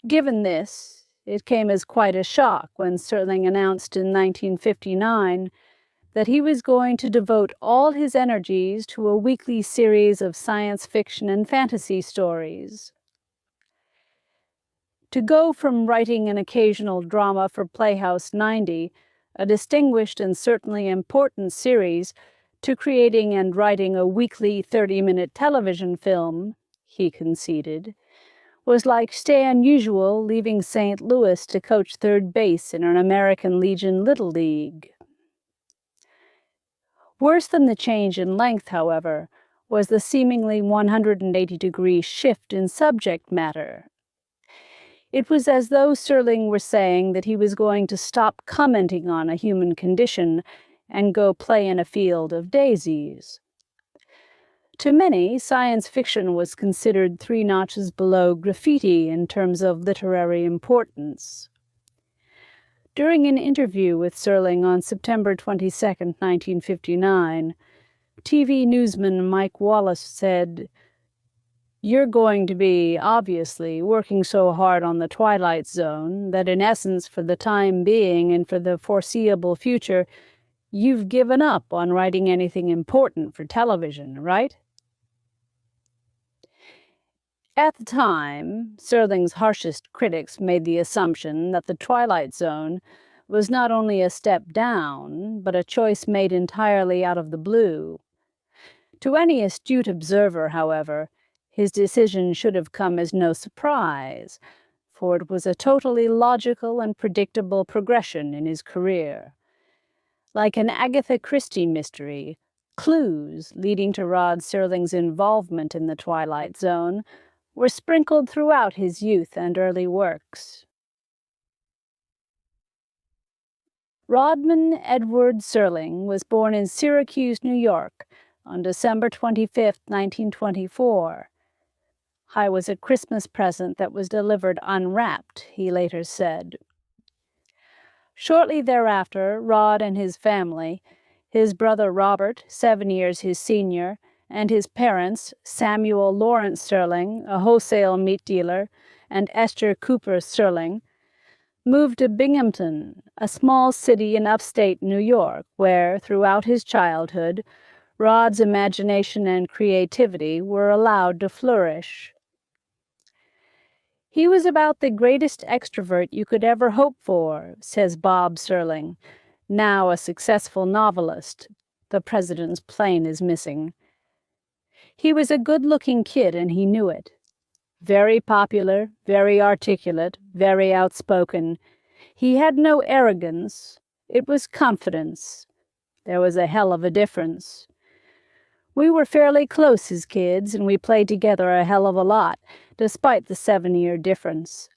Given this, it came as quite a shock when Serling announced in 1959 that he was going to devote all his energies to a weekly series of science fiction and fantasy stories. To go from writing an occasional drama for Playhouse 90, a distinguished and certainly important series, to creating and writing a weekly 30-minute television film, he conceded, was like Stan Usual leaving St. Louis to coach third base in an American Legion Little League. Worse than the change in length, however, was the seemingly 180-degree shift in subject matter. It was as though Serling were saying that he was going to stop commenting on a human condition and go play in a field of daisies. To many, science fiction was considered 3 notches below graffiti in terms of literary importance. During an interview with Serling on September 22, 1959, TV newsman Mike Wallace said, "You're going to be, obviously, working so hard on the Twilight Zone that in essence, for the time being and for the foreseeable future, you've given up on writing anything important for television, right?" At the time, Serling's harshest critics made the assumption that the Twilight Zone was not only a step down, but a choice made entirely out of the blue. To any astute observer, however, his decision should have come as no surprise, for it was a totally logical and predictable progression in his career. Like an Agatha Christie mystery, clues leading to Rod Serling's involvement in the Twilight Zone were sprinkled throughout his youth and early works. Rodman Edward Serling was born in Syracuse, New York, on December 25, 1924. "I was a Christmas present that was delivered unwrapped," he later said. Shortly thereafter, Rod and his family, his brother Robert, 7 years his senior, and his parents, Samuel Lawrence Serling, a wholesale meat dealer, and Esther Cooper Serling, moved to Binghamton, a small city in upstate New York, where, throughout his childhood, Rod's imagination and creativity were allowed to flourish. "He was about the greatest extrovert you could ever hope for," says Bob Serling, now a successful novelist. The president's plane is missing. "He was a good-looking kid, and he knew it. Very popular, very articulate, very outspoken. He had no arrogance. It was confidence. There was a hell of a difference. We were fairly close as kids, and we played together a hell of a lot, despite the 7-year difference.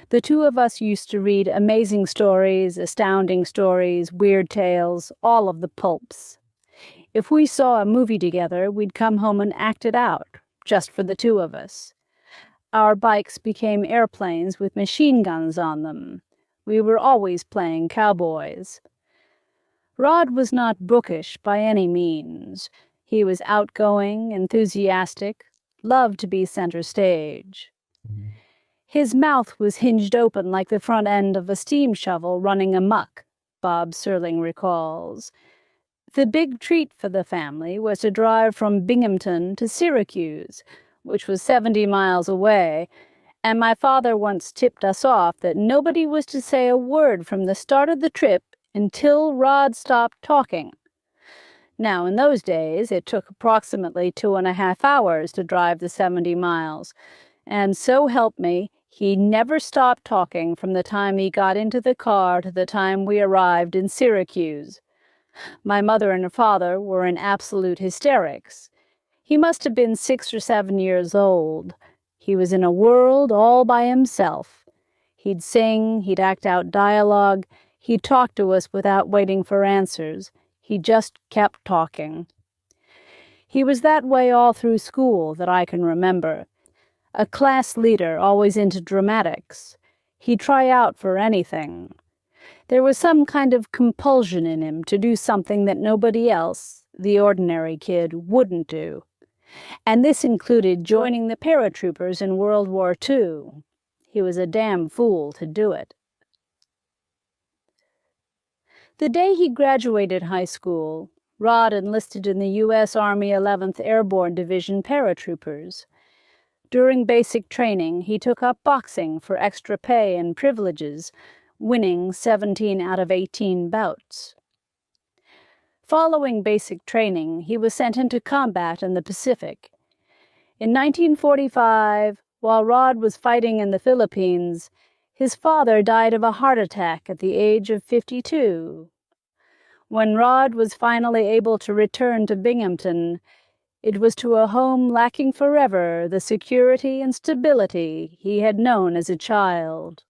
The two of us used to read amazing stories, astounding stories, weird tales, all of the pulps. If we saw a movie together, we'd come home and act it out, just for the two of us. Our bikes became airplanes with machine guns on them. We were always playing cowboys." Rod was not bookish by any means. He was outgoing, enthusiastic, loved to be center stage. His mouth was hinged open like the front end of a steam shovel running amuck, Bob Serling recalls. The big treat for the family was to drive from Binghamton to Syracuse, which was 70 miles away, and my father once tipped us off that nobody was to say a word from the start of the trip until Rod stopped talking. Now, in those days, it took approximately 2.5 hours to drive the 70 miles, and so help me, he never stopped talking from the time he got into the car to the time we arrived in Syracuse. My mother and her father were in absolute hysterics. He must have been 6 or 7 years old. He was in a world all by himself. He'd sing, he'd act out dialogue, he'd talk to us without waiting for answers. He just kept talking. He was that way all through school that I can remember. A class leader, always into dramatics. He'd try out for anything. There was some kind of compulsion in him to do something that nobody else, the ordinary kid, wouldn't do. And this included joining the paratroopers in World War II. He was a damn fool to do it. The day he graduated high school, Rod enlisted in the U.S. Army 11th Airborne Division paratroopers. During basic training, he took up boxing for extra pay and privileges, winning 17 out of 18 bouts. Following basic training, he was sent into combat in the Pacific. In 1945, while Rod was fighting in the Philippines, his father died of a heart attack at the age of 52. When Rod was finally able to return to Binghamton, it was to a home lacking forever the security and stability he had known as a child.